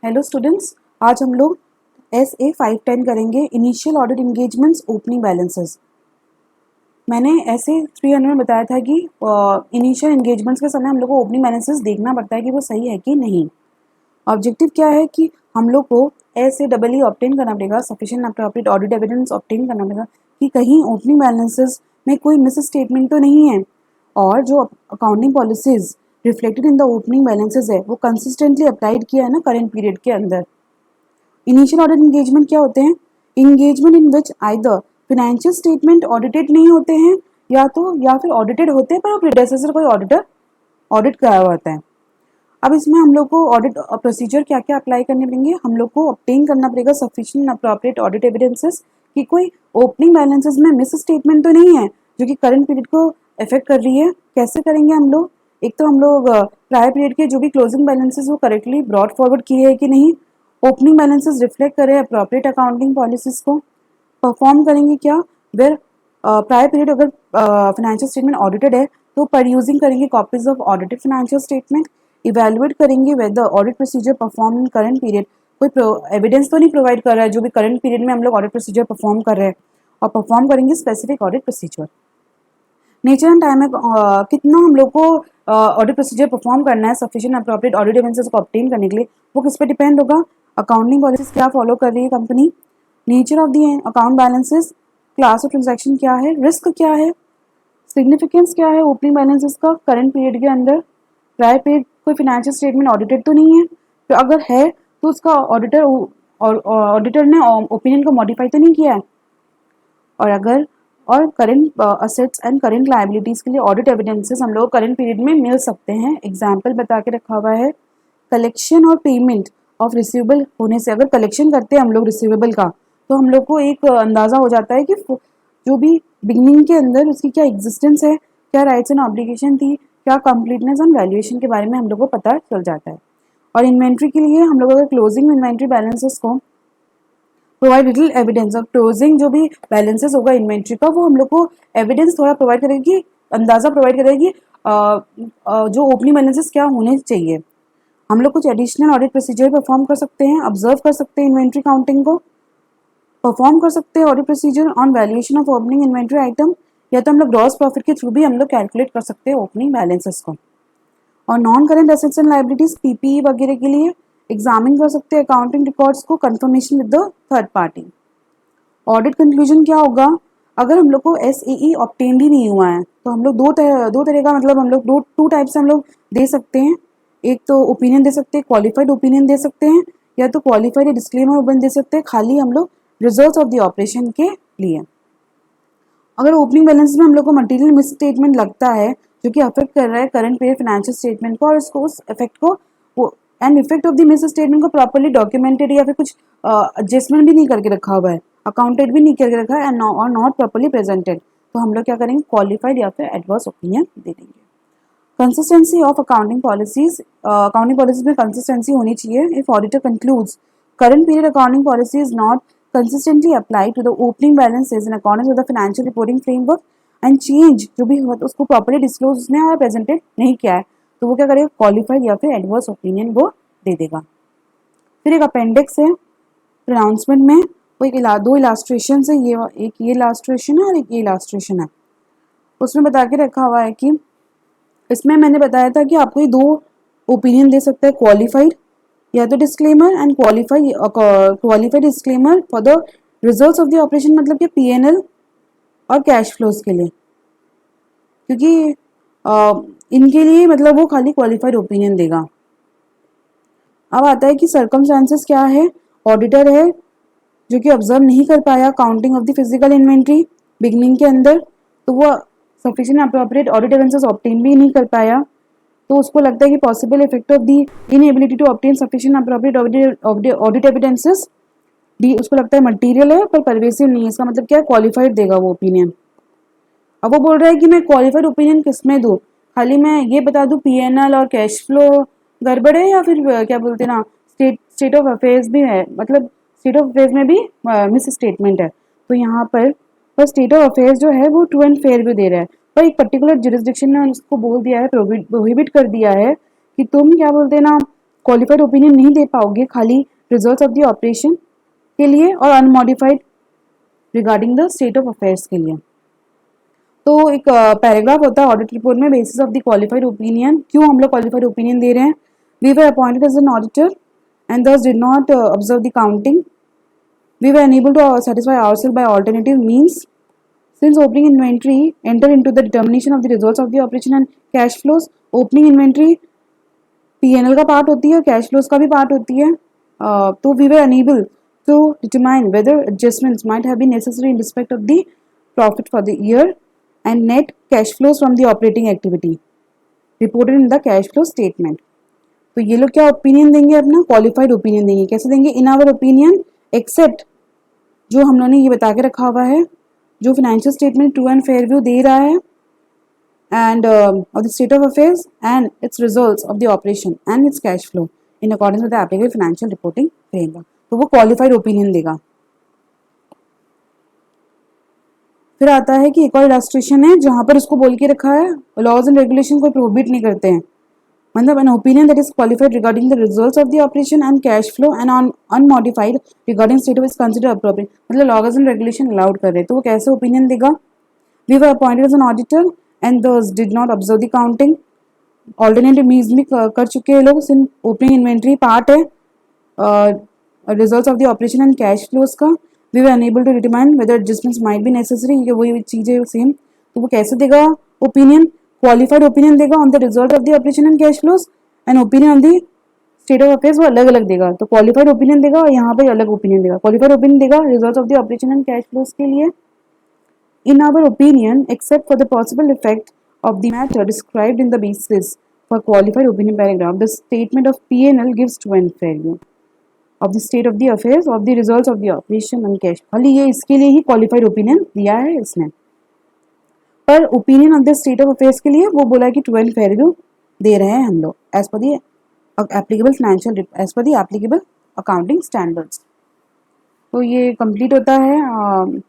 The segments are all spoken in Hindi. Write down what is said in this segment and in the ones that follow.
हेलो स्टूडेंट्स, आज हम लोग SA 510 करेंगे initial audit engagements opening balances. मैंने ऐसे 300 में बताया था कि इनिशियल इंगेजमेंट्स के समय हम लोग को ओपनिंग बैलेंसेस देखना पड़ता है कि वो सही है कि नहीं। ऑब्जेक्टिव क्या है कि हम लोग को SAEE ऑब्टेन करना पड़ेगा, sufficient appropriate audit evidence obtain करना पड़ेगा कि कहीं ओपनिंग बैलेंसेस में कोई मिस स्टेटमेंट तो नहीं है और जो accounting policies reflected in the opening balances है वो कंसिस्टेंटली अप्लाइड किया है ना करंट पीरियड के अंदर। इनिशियल ऑडिट इंगेजमेंट क्या होते हैं? इंगेजमेंट इन विच आइदर फिनेंशियल स्टेटमेंट ऑडिटेड नहीं होते हैं या फिर ऑडिटेड होते हैं पर प्रीडेसेसर कोई ऑडिटर ऑडिट कराया हुआ होता है। अब इसमें हम लोग को ऑडिट प्रोसीजर क्या क्या अप्लाई करने पड़ेंगे। हम लोग को ऑब्टेन करना पड़ेगा सफिशिएंट अप्रोप्रिएट ऑडिट एविडेंसेस कि कोई ओपनिंग बैलेंसेस में मिस स्टेटमेंट तो नहीं है जो कि करंट पीरियड को इफेक्ट कर रही है। कैसे करेंगे हम लोग? एक तो हम लोग प्रायर पीरियड के जो भी क्लोजिंग बैलेंसेस वो करेक्टली ब्रॉड फॉरवर्ड किए हैं कि नहीं, ओपनिंग बैलेंसेस रिफ्लेक्ट करें अप्रोप्रिएट अकाउंटिंग पॉलिसीज को, परफॉर्म करेंगे क्या वेयर प्रायर पीरियड अगर फाइनेंशियल स्टेटमेंट ऑडिटेड है तो परयूजिंग करेंगे copies of audited financial statement, evaluate करेंगे whether audit procedure perform in current period कोई एविडेंस तो नहीं प्रोवाइड कर रहा है जो भी करंट पीरियड में हम लोग ऑडिट प्रोसीजर परफॉर्म कर रहे हैं, और परफॉर्म करेंगे specific audit procedure. Nature and time में कितना हम लोग को ऑडिट प्रोसीजर परफॉर्म करना है सफिशिएंट अप्रोप्रिएट ऑडिट एविडेंसेस को ऑब्टेन करने के लिए, वो किस पे डिपेंड होगा? अकाउंटिंग पॉलिसीज क्या फॉलो कर रही है company, nature of the account balances, class of transaction क्या है, रिस्क क्या है, सिग्निफिकेंस क्या है ओपनिंग बैलेंसेस का करंट पीरियड के अंदर, प्रायर पीरियड कोई फाइनेंशियल स्टेटमेंट ऑडिटेड तो नहीं है, तो अगर है तो उसका ऑडिटर ने ओपिनियन को मॉडिफाई तो नहीं किया है, और current assets and current liabilities के लिए ऑडिट एविडेंसेस हम लोग करंट पीरियड में मिल सकते हैं। एग्जाम्पल बता के रखा हुआ है, कलेक्शन और पेमेंट ऑफ रिसीवेबल होने से, अगर कलेक्शन करते हैं हम लोग रिसीवेबल का तो हम लोग को एक अंदाज़ा हो जाता है कि जो भी बिगनिंग के अंदर उसकी क्या एग्जिस्टेंस है, क्या राइट्स एंड ऑब्लिगेशन थी, क्या कंप्लीटनेस एंड वैल्यूएशन के बारे में हम लोग को पता चल जाता है। और इन्वेंट्री के लिए हम लोग अगर क्लोजिंग इन्वेंट्री बैलेंसेस को प्रोवाइड लिटिल एविडेंस, और क्लोजिंग जो भी बैलेंसेस होगा इन्वेंट्री का वो हम लोग को एविडेंस थोड़ा प्रोवाइड करेगी, अंदाज़ा प्रोवाइड करेगी जो ओपनिंग बैलेंसेस क्या होने चाहिए। हम लोग कुछ एडिशनल ऑडिट प्रोसीजर परफॉर्म कर सकते हैं, ऑब्जर्व कर सकते हैं इन्वेंट्री काउंटिंग को, परफॉर्म कर सकते हैं audit procedure on valuation of opening inventory item, या तो हम लोग ग्रॉस प्रॉफिट के थ्रू भी हम लोग कैलकुलेट कर सकते हैं ओपनिंग बैलेंसेस को। और non current assets and liabilities PPE वगैरह के लिए एग्जामिन कर सकते हैं अकाउंटिंग रिकॉर्ड्स को, confirmation with the third party. Audit conclusion क्या होगा? अगर हम लोग को SAE ऑब्टेन्ड ही नहीं हुआ है तो हम लोग दो तरह का, मतलब हम लोग टू टाइप से हम लोग दे सकते हैं। एक तो ओपिनियन दे सकते हैं, क्वालिफाइड ओपिनियन दे सकते हैं, या तो क्वालिफाइड डिस्क्लेमर ओपिनियन दे सकते हैं खाली हम लोग रिजल्ट्स ऑफ द ऑपरेशन के लिए। अगर ओपनिंग बैलेंस में हम लोग को मटेरियल मिस स्टेटमेंट लगता है जो कि अफेक्ट कर रहा है करंट पीरियड फाइनेंशियल स्टेटमेंट को, और उसको उस इफेक्ट को and effect of the miss statement को प्रॉपर्ली डॉक्यूमेंटेड या फिर कुछ एडजस्टमेंट भी नहीं करके रखा हुआ है, अकाउंटेड भी नहीं करके रखा है, एंड और नॉट प्रॉपर्ली प्रेजेंटेड, तो हम लोग क्या करेंगे? क्वालिफाइड या फिर एडवर्स ओपिनियन दे देंगे। कंसिस्टेंसी ऑफ अकाउंटिंग पॉलिसीज में कंसिस्टेंसी होनी चाहिए। If auditor concludes current period accounting policy is not consistently applied to the opening balances in accordance with the financial reporting framework and change जो भी हो तो उसको properly disclose उसने और presented नहीं किया है तो वो क्या करेगा? क्वालिफाइड या फिर एडवर्स ओपिनियन वो दे देगा। फिर एक अपेंडिक्स है प्रोनाउंसमेंट में, वो दो इलास्ट्रेशन है, एक ये इलास्ट्रेशन है और एक ये इलास्ट्रेशन है। उसमें बता के रखा हुआ है कि इसमें मैंने बताया था कि आपको ये दो ओपिनियन दे सकता है, क्वालिफाइड या तो disclaimer and qualified disclaimer for the results of the operation, मतलब कि PNL और कैश फ्लोज के लिए, क्योंकि इनके लिए मतलब वो खाली क्वालिफाइड ओपिनियन देगा। अब आता है कि सर्कमस्टांसेस क्या है, ऑडिटर है जो कि ऑब्जर्व नहीं कर पाया counting of the physical inventory beginning के अंदर, तो वो sufficient appropriate audit evidences obtain भी नहीं कर पाया, तो उसको लगता है कि possible effect of the inability to obtain sufficient appropriate audit evidences डी, उसको लगता है मटेरियल है पर परवेसिव नहीं है। इसका मतलब क्या है? क्वालिफाइड देगा वो ओपिनियन। अब वो बोल रहा है कि मैं क्वालिफाइड ओपिनियन किस में दूँ? खाली मैं ये बता दूँ PNL और कैश फ्लो गड़बड़ है, या फिर क्या बोलते हैं ना स्टेट ऑफ अफेयर्स भी है, मतलब स्टेट ऑफ अफेयर्स में भी मिस स्टेटमेंट है, तो यहाँ पर स्टेट ऑफ अफेयर्स जो है वो ट्रू एंड फेयर भी दे रहा है, पर एक पर्टिकुलर जुरिस्डिक्शन ने उसको बोल दिया है, प्रोहिबिट कर दिया है कि तुम क्या बोलते हैं ना क्वालिफाइड ओपिनियन नहीं दे पाओगे खाली रिजल्ट्स ऑफ द ऑपरेशन के लिए और unmodified regarding the state of affairs के लिए। तो एक पैराग्राफ होता है ऑडिट रिपोर्ट में, basis of the qualified opinion, क्यों हम लोग क्वालिफाइड ओपिनियन दे रहे हैं। We were appointed as an auditor and thus did not observe the counting. We were unable to satisfy ourselves by alternative means. Since opening inventory enter into the determination of the results of the operation and cash flows, opening inventory P&L का पार्ट होती है, कैश फ्लोज का भी पार्ट होती है। तो we were unable to determine whether adjustments might have been necessary in respect of the profit for the year and net cash flows from the operating activity reported in the cash flow statement. तो ये लोग क्या ओपिनियन देंगे, अपना क्वालिफाइड ओपिनियन देंगे। कैसे देंगे? इन आवर ओपिनियन एक्सेप्ट जो हम लोगों ने ये बता के रखा हुआ है, जो financial statement true and fair view दे रहा है and of the state of affairs and its results of the operation and its cash flow in accordance with the applicable financial reporting framework, तो वो qualified opinion देगा। फिर आता है कि एक और इलस्ट्रेशन है जहां पर उसको बोल के रखा है लॉज एंड रेगुलेशन कोई प्रोहिबिट नहीं करते हैं, मतलब an opinion that is qualified regarding the results of the operation and cash flow and unmodified regarding state of is considered appropriate, मतलब लॉज एंड रेगुलेशन अलाउड कर रहे हैं। तो वो कैसे ओपिनियन देगा? We were appointed as an auditor and thus did not observe the counting. Alternative means भी कर चुके हैं लोग। सिर्फ ओपनिंग इन्वेंट्री पार्ट है results of the operation and cash flows का। We were unable to determine whether adjustments might be necessary, ये वही चीज़ है सेम। तो वो कैसे देगा ओपिनियन? क्वालिफाइड ओपिनियन देगा on the result of the operation and cash flows, and opinion on the state of affairs वो अलग अलग देगा। तो क्वालिफाइड ओपिनियन देगा और यहाँ पे अलग ओपिनियन देगा। क्वालिफाइड ओपिनियन देगा result of the operation and cash flows के लिए। In our opinion, except for the possible effect of the matter described in the basis for qualified opinion paragraph, the statement of P&L gives true and fair view of the state of the affairs, of the results of the operation and cash. खाली ये इसके लिए ही qualified opinion दिया है इसने, पर opinion of the state of affairs के लिए वो बोला कि true and fair view दे रहे हैं हम लोग as per the applicable financial, as per the applicable accounting standards। तो ये complete होता है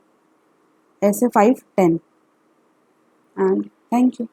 ऐसे 5-10 and thank you।